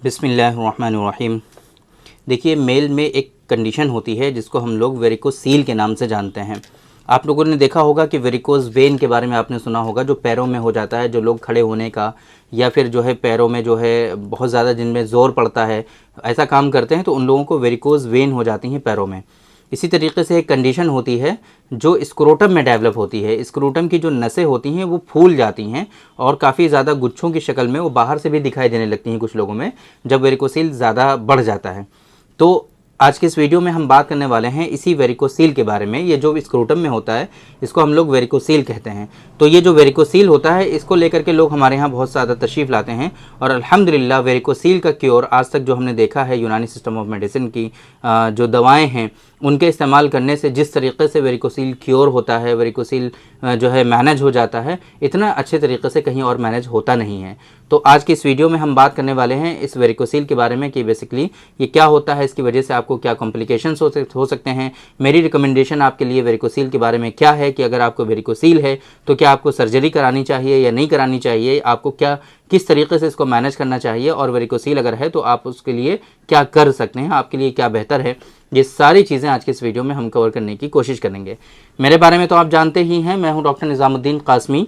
बिस्मिल्लाहिर्रहमानिर्रहीम। देखिए, मेल में एक कंडीशन होती है जिसको हम लोग वेरिकोसील के नाम से जानते हैं। आप लोगों ने देखा होगा कि वेरिकोज वेन के बारे में आपने सुना होगा, जो पैरों में हो जाता है, जो लोग खड़े होने का या फिर जो है पैरों में जो है बहुत ज़्यादा जिनमें ज़ोर पड़ता है, ऐसा काम करते हैं तो उन लोगों को वेरिकोज वेन हो जाती हैं पैरों में। इसी तरीके से एक कंडीशन होती है जो स्क्रोटम में डेवलप होती है। स्क्रोटम की जो नसें होती हैं वो फूल जाती हैं और काफ़ी ज़्यादा गुच्छों की शक्ल में वो बाहर से भी दिखाई देने लगती हैं कुछ लोगों में, जब वेरिकोसील ज़्यादा बढ़ जाता है। तो आज के इस वीडियो में हम बात करने वाले हैं इसी वेरिकोसील के बारे में। ये जो स्क्रोटम में होता है इसको हम लोग वेरिकोसील कहते हैं। तो ये जो वेरिकोसील होता है इसको लेकर के लोग हमारे यहाँ बहुत ज़्यादा तशरीफ़ लाते हैं और अल्हम्दुलिल्लाह वेरिकोसील का क्योर आज तक जो हमने देखा है यूनानी सिस्टम ऑफ मेडिसिन की जो दवाएँ हैं उनके इस्तेमाल करने से जिस तरीके से वेरिकोसील क्योर होता है, वेरिकोसील जो है मैनेज हो जाता है, इतना अच्छे तरीके से कहीं और मैनेज होता नहीं है। तो आज की इस वीडियो में हम बात करने वाले हैं इस वेरिकोसील के बारे में कि बेसिकली ये क्या होता है, इसकी वजह से आपको क्या कॉम्प्लिकेशंस हो सकते हैं। मेरी रिकमेंडेशन आपके लिए वेरिकोसील के बारे में क्या है कि अगर आपको वेरिकोसील है तो क्या आपको सर्जरी करानी चाहिए या नहीं करानी चाहिए, आपको किस तरीके से इसको मैनेज करना चाहिए, और वेरिकोसील अगर है तो आप उसके लिए क्या कर सकते हैं, आपके लिए क्या बेहतर है। ये सारी चीज़ें आज के इस वीडियो में हम कवर करने की कोशिश करेंगे। मेरे बारे में तो आप जानते ही हैं, मैं हूं doctor Nizamuddin Qasmi.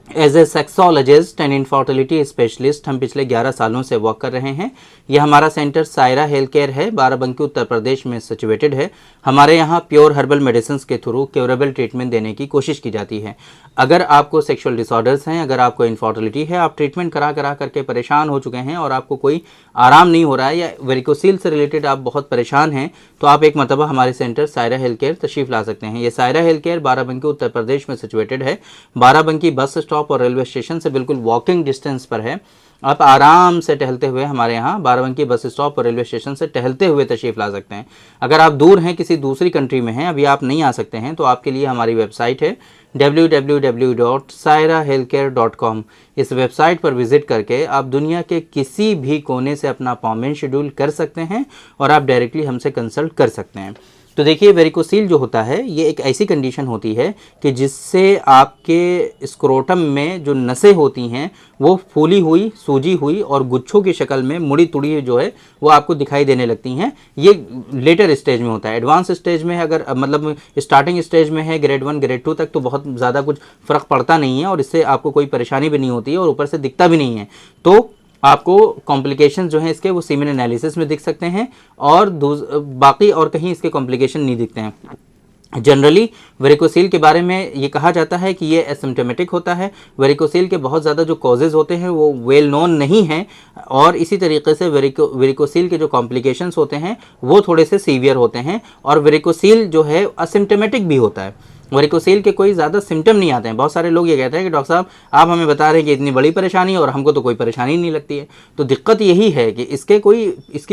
As a sexologist and infertility specialist हम पिछले 11 सालों से वर्क कर रहे हैं। यह हमारा सेंटर सायरा हेल्थ केयर है, बाराबंकी उत्तर प्रदेश में सिचुएटेड है। हमारे यहाँ प्योर हर्बल मेडिसिन के थ्रू क्योरेबल ट्रीटमेंट देने की कोशिश की जाती है। अगर आपको सेक्सुअल डिसऑर्डर्स हैं, अगर आपको इनफर्टिलिटी है, आप ट्रीटमेंट करा करके परेशान हो चुके हैं और आपको कोई आराम नहीं हो रहा है या वेरिकोसील से रिलेटेड आप बहुत परेशान हैं, तो आप एक मरतबा हमारे सेंटर सायरा हेल्थ केयर तशरीफ़ ला सकते हैं। ये सायरा हेल्थ केयर बाराबंकी उत्तर प्रदेश में सिचुएटेड है। बाराबंकी बस स्टॉप और रेलवे स्टेशन से बिल्कुल वॉकिंग डिस्टेंस पर है। आप आराम से टहलते हुए हमारे यहाँ बाराबंकी बस स्टॉप और रेलवे स्टेशन से टहलते हुए तशरीफ़ ला सकते हैं। अगर आप दूर हैं, किसी दूसरी कंट्री में हैं, अभी आप नहीं आ सकते हैं, तो आपके लिए हमारी वेबसाइट है www.sairahealthcare.com। इस वेबसाइट पर विज़िट करके आप दुनिया के किसी भी कोने से अपना अपॉइंटमेंट शेड्यूल कर सकते हैं और आप डायरेक्टली हमसे कंसल्ट कर सकते हैं। तो देखिए, वेरिकोसील जो होता है ये एक ऐसी कंडीशन होती है कि जिससे आपके स्क्रोटम में जो नसें होती हैं वो फूली हुई, सूजी हुई और गुच्छों की शक्ल में मुड़ी तुड़ी जो है वो आपको दिखाई देने लगती हैं। ये लेटर स्टेज में होता है। एडवांस स्टेज में अगर मतलब स्टार्टिंग स्टेज में है, ग्रेड 1 ग्रेड 2 तक, तो बहुत ज़्यादा कुछ फ़र्क पड़ता नहीं है और इससे आपको कोई परेशानी भी नहीं होती है और ऊपर से दिखता भी नहीं है। तो आपको कॉम्प्लिकेशन जो हैं इसके वो सीमेन एनालिसिस में दिख सकते हैं और बाकी और कहीं इसके कॉम्प्लिकेशन नहीं दिखते हैं। जनरली वेरिकोसील के बारे में ये कहा जाता है कि ये एसिम्प्टोमेटिक होता है। वेरिकोसील के बहुत ज़्यादा जो कॉजेज़ होते हैं वो वेल नोन नहीं हैं और इसी तरीके से वेरिकोसील के जो कॉम्प्लिकेशंस होते हैं वो थोड़े से सीवियर होते हैं। और वेरिकोसील जो है असिम्प्टोमेटिक भी होता है। वेरिकोसील के कोई ज़्यादा सिम्टम नहीं आते हैं। बहुत सारे लोग ये कहते हैं कि डॉक्टर साहब आप हमें बता रहे हैं कि इतनी बड़ी परेशानी है और हमको तो कोई परेशानी नहीं लगती है। तो दिक्कत यही है कि इसकी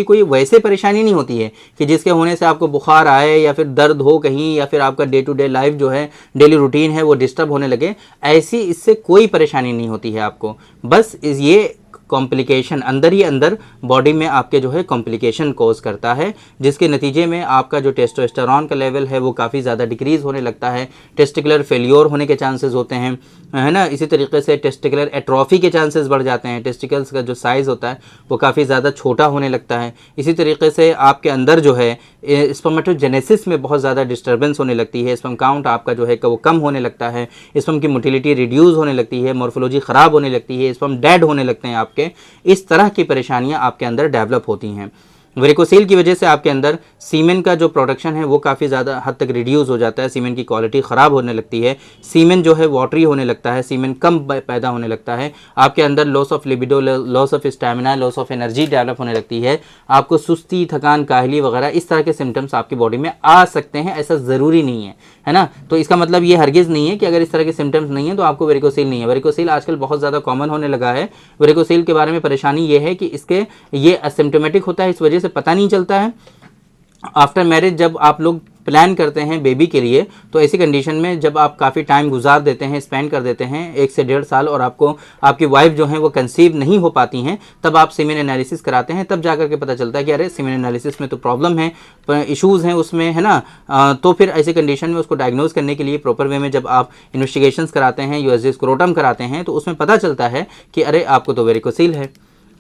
कोई वैसे परेशानी नहीं होती है कि जिसके होने से आपको बुखार आए या फिर दर्द हो कहीं या फिर आपका डे टू डे लाइफ जो है, डेली रूटीन है, वो डिस्टर्ब होने लगे। ऐसी इससे कोई परेशानी नहीं होती है आपको। बस ये कॉम्प्लिकेशन अंदर ही अंदर बॉडी में आपके जो है कॉम्प्लिकेशन कॉज करता है, जिसके नतीजे में आपका जो टेस्टोस्टेरोन का लेवल है वो काफ़ी ज़्यादा डिक्रीज़ होने लगता है। टेस्टिकुलर फेलियोर होने के चांसेस होते हैं, है ना। इसी तरीके से टेस्टिकुलर एट्रोफी के चांसेस बढ़ जाते हैं। टेस्टिकल्स का जो साइज़ होता है वो काफ़ी ज़्यादा छोटा होने लगता है। इसी तरीके से आपके अंदर जो है स्पर्मेटोजेनेसिस में बहुत ज़्यादा डिस्टर्बेंस होने लगती है। स्पर्म काउंट आपका जो है वो कम होने लगता है। स्पर्म की मोटिलिटी रिड्यूस होने लगती है। मॉर्फोलॉजी ख़राब होने लगती है। स्पर्म डेड होने लगते हैं। इस तरह की परेशानियां आपके अंदर डेवलप होती हैं। वेरिकोसील की वजह से आपके अंदर सीमेन का जो प्रोडक्शन है वो काफ़ी ज़्यादा हद तक रिड्यूस हो जाता है। सीमेन की क्वालिटी ख़राब होने लगती है। सीमेन जो है वाटरी होने लगता है। सीमेन कम पैदा होने लगता है। आपके अंदर loss of libido, loss of stamina, loss of energy develop होने लगती है। आपको सुस्ती, थकान, काहली वगैरह इस तरह के सिम्टम्स आपकी बॉडी में आ सकते हैं। ऐसा ज़रूरी नहीं है ना। तो इसका मतलब ये हरगिज़ नहीं है कि अगर इस तरह के सिम्टम्स नहीं है तो आपको वेरिकोसील नहीं है। वेरिकोसील आजकल बहुत ज़्यादा कॉमन होने लगा है। वेरिकोसील के बारे में परेशानी ये है कि ये असिम्प्टोमेटिक होता है, इस वजह से पता नहीं चलता है। आफ्टर मैरिज जब आप लोग प्लान करते हैं बेबी के लिए, तो ऐसी कंडीशन में जब आप काफ़ी टाइम गुजार देते हैं, स्पेंड कर देते हैं 1 से 1.5 साल, और आपकी वाइफ जो है वो कंसीव नहीं हो पाती हैं, तब आप सीमेन एनालिसिस कराते हैं। तब जाकर के पता चलता है कि अरे सीमेन एनालिसिस में तो प्रॉब्लम है, इश्यूज़ हैं उसमें, है ना। तो फिर ऐसी कंडीशन में उसको डायग्नोज करने के लिए प्रॉपर वे में जब आप इन्वेस्टिगेशंस कराते हैं, यूएसजी स्क्रोटम कराते हैं, तो उसमें पता चलता है कि अरे आपको तो वेरिकोसील है।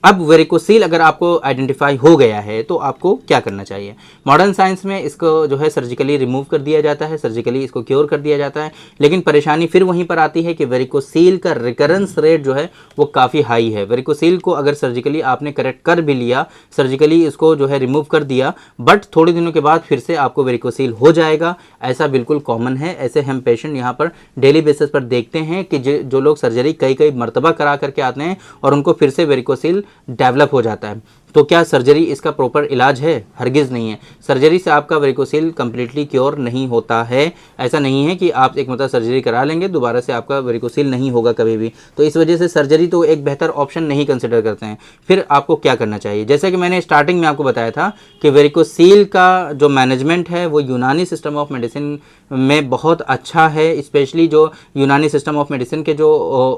अब वेरिकोसील अगर आपको आइडेंटिफाई हो गया है तो आपको क्या करना चाहिए। मॉडर्न साइंस में इसको जो है सर्जिकली रिमूव कर दिया जाता है, सर्जिकली इसको क्योर कर दिया जाता है, लेकिन परेशानी फिर वहीं पर आती है कि वेरिकोसील का रिकरेंस रेट जो है वो काफ़ी हाई है। वेरिकोसील को अगर सर्जिकली आपने करेक्ट कर भी लिया, सर्जिकली इसको जो है रिमूव कर दिया, बट थोड़े दिनों के बाद फिर से आपको वेरिकोसील हो जाएगा, ऐसा बिल्कुल कॉमन है। ऐसे हम पेशेंट यहाँ पर डेली बेसिस पर देखते हैं कि जो लोग सर्जरी कई कई मरतबा करा करके आते हैं और उनको फिर से वेरिकोसील डेवलप हो जाता है। तो क्या सर्जरी इसका प्रॉपर इलाज है? हरगिज़ नहीं है। सर्जरी से आपका वेरिकोसील कंप्लीटली क्योर नहीं होता है। ऐसा नहीं है कि आप एक मतलब सर्जरी करा लेंगे दोबारा से आपका वेरिकोसील नहीं होगा कभी भी। तो इस वजह से सर्जरी तो एक बेहतर ऑप्शन नहीं कंसिडर करते हैं। फिर आपको क्या करना चाहिए? जैसे कि मैंने स्टार्टिंग में आपको बताया था कि वेरिकोसील का जो मैनेजमेंट है वो यूनानी सिस्टम ऑफ मेडिसिन में बहुत अच्छा है। स्पेशली जो यूनानी सिस्टम ऑफ मेडिसिन के जो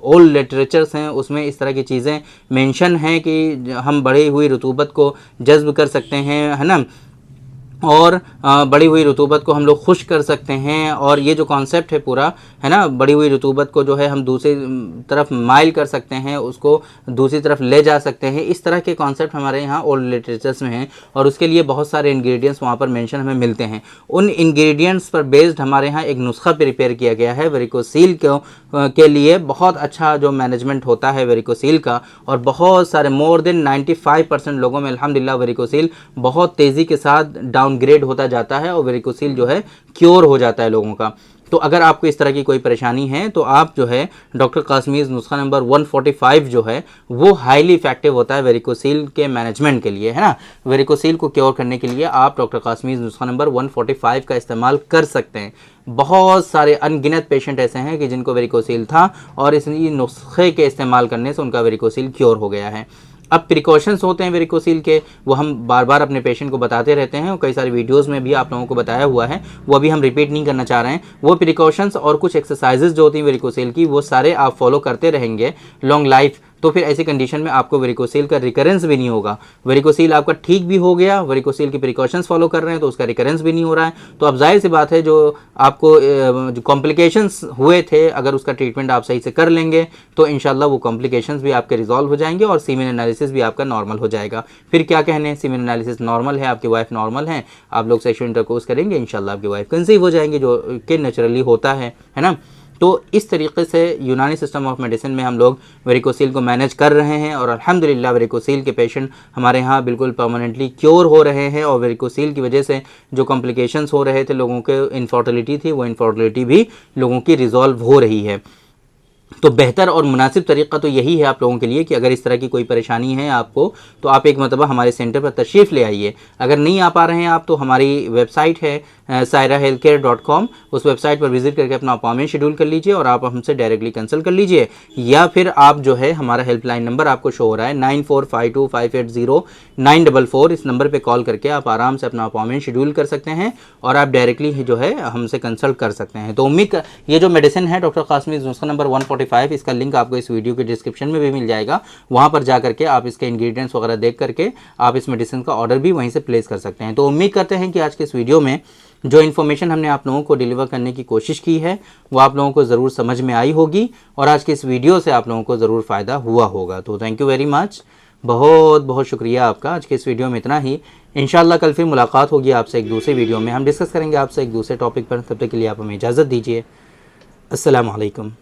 ओल्ड लिटरेचर्स हैं उसमें इस तरह की चीज़ें मेंशन हैं कि हम बढ़ी हुई रतूबत को जज्ब कर सकते हैं, है ना, और बढ़ी हुई रतूबत को हम लोग खुश कर सकते हैं। और ये जो कॉन्सेप्ट है पूरा, है ना, बढ़ी हुई रतूबत को जो है हम दूसरी तरफ माइल कर सकते हैं, उसको दूसरी तरफ ले जा सकते हैं। इस तरह के कॉन्सेप्ट हमारे यहाँ ओल्ड लिटरेचर्स में हैं और उसके लिए बहुत सारे इंग्रेडिएंट्स वहाँ पर मेंशन हमें मिलते हैं। उन इंग्रेडिएंट्स पर बेस्ड हमारे यहाँ एक नुस्खा प्रिपेयर किया गया है वेरिकोसील के लिए। बहुत अच्छा जो मैनेजमेंट होता है वेरिकोसील का, और बहुत सारे मोर देन 95% लोगों में अल्हम्दुलिल्लाह वेरिकोसील बहुत तेज़ी के साथ डाउनग्रेड होता जाता है और वेरिकोसील जो है क्योर हो जाता है लोगों का। तो अगर आपको इस तरह की कोई परेशानी है तो आप जो है डॉक्टर कासमीज़ नुस्खा नंबर 145 जो है वो हाईली इफेक्टिव होता है वेरिकोसील के मैनेजमेंट के लिए, है ना। वेरिकोसील को क्योर करने के लिए आप डॉक्टर कासमीज़ नुस्खा नंबर 145 का इस्तेमाल कर सकते हैं। बहुत सारे अनगिनत पेशेंट ऐसे हैं कि जिनको वेरिकोसील था और इस नुस्खे के इस्तेमाल करने से उनका वेरिकोसील क्योर हो गया है। अब प्रिकॉशंस होते हैं वेरिकोसील के, वो हम बार बार अपने पेशेंट को बताते रहते हैं और कई सारी वीडियोस में भी आप लोगों को बताया हुआ है, वो अभी हम रिपीट नहीं करना चाह रहे हैं। वो प्रिकॉशंस और कुछ एक्सरसाइजेज जो होती हैं वेरिकोसील की, वो सारे आप फॉलो करते रहेंगे लॉन्ग लाइफ, तो फिर ऐसी कंडीशन में आपको वेरिकोसील का रिकरेंस भी नहीं होगा। वेरिकोसील आपका ठीक भी हो गया, वेरिकोसील की प्रिकॉशंस फॉलो कर रहे हैं तो उसका रिकरेंस भी नहीं हो रहा है। तो अब जाहिर सी बात है जो आपको जो कॉम्प्लिकेशंस हुए थे, अगर उसका ट्रीटमेंट आप सही से कर लेंगे तो इंशाल्लाह वो कॉम्प्लिकेशंस भी आपके रिजॉल्व हो जाएंगे और सीमेन एनालिसिस भी आपका नॉर्मल हो जाएगा। फिर क्या कहने, सीमेन एनालिसिस नॉर्मल है, आपकी वाइफ नॉर्मल है, आप लोग सेक्सुअल इंटरकोर्स करेंगे, इंशाल्लाह आपकी वाइफ कंसीव हो जाएंगे, जो कि नेचुरली होता है ना। तो इस तरीके से यूनानी सिस्टम ऑफ मेडिसिन में हम लोग वेरिकोसील को मैनेज कर रहे हैं और अल्हम्दुलिल्लाह वेरिकोसील के पेशेंट हमारे यहाँ बिल्कुल परमानेंटली क्योर हो रहे हैं। और वेरिकोसील की वजह से जो कॉम्प्लिकेशंस हो रहे थे लोगों के, इनफर्टिलिटी थी, वो इनफर्टिलिटी भी लोगों की रिजॉल्व हो रही है। तो बेहतर और मुनासिब तरीक़ा तो यही है आप लोगों के लिए कि अगर इस तरह की कोई परेशानी है आपको तो आप एक मरतबा हमारे सेंटर पर तशरीफ़ ले आइए। अगर नहीं आ पा रहे हैं आप तो हमारी वेबसाइट है sairahealthcare.com, उस वेबसाइट पर विज़िट करके अपना अपॉइंटमेंट शेड्यूल कर लीजिए और आप हमसे डायरेक्टली कंसल्ट कर लीजिए। या फिर आप जो है हमारा हेल्पलाइन नंबर आपको शो हो रहा है 9452580944, इस नंबर पर कॉल करके आप आराम से अपना अपॉइंटमेंट शेड्यूल कर सकते हैं और आप डायरेक्टली जो है हमसे कंसल्ट कर सकते हैं। तो उम्मीद ये जो मेडिसिन है डॉक्टर कासमीज़ नुस्खा नंबर 145, इसका लिंक आपको इस वीडियो के डिस्क्रिप्शन में भी मिल जाएगा। वहाँ पर जा करके आप इसके इंग्रेडिएंट्स वगैरह देख करके आप इस मेडिसिन का ऑर्डर भी वहीं से प्लेस कर सकते हैं। तो उम्मीद करते हैं कि आज के इस वीडियो में जो इन्फॉर्मेशन हमने आप लोगों को डिलीवर करने की कोशिश की है वो आप लोगों को ज़रूर समझ में आई होगी और आज के इस वीडियो से आप लोगों को ज़रूर फ़ायदा हुआ होगा। तो थैंक यू वेरी मच, बहुत बहुत शुक्रिया आपका। आज के इस वीडियो में इतना ही। इंशाल्लाह कल फिर मुलाकात होगी आपसे एक दूसरे वीडियो में, हम डिस्कस करेंगे आपसे एक दूसरे टॉपिक पर। तब तक के लिए आप हमें इजाज़त दीजिए। अस्सलामु अलैकुम।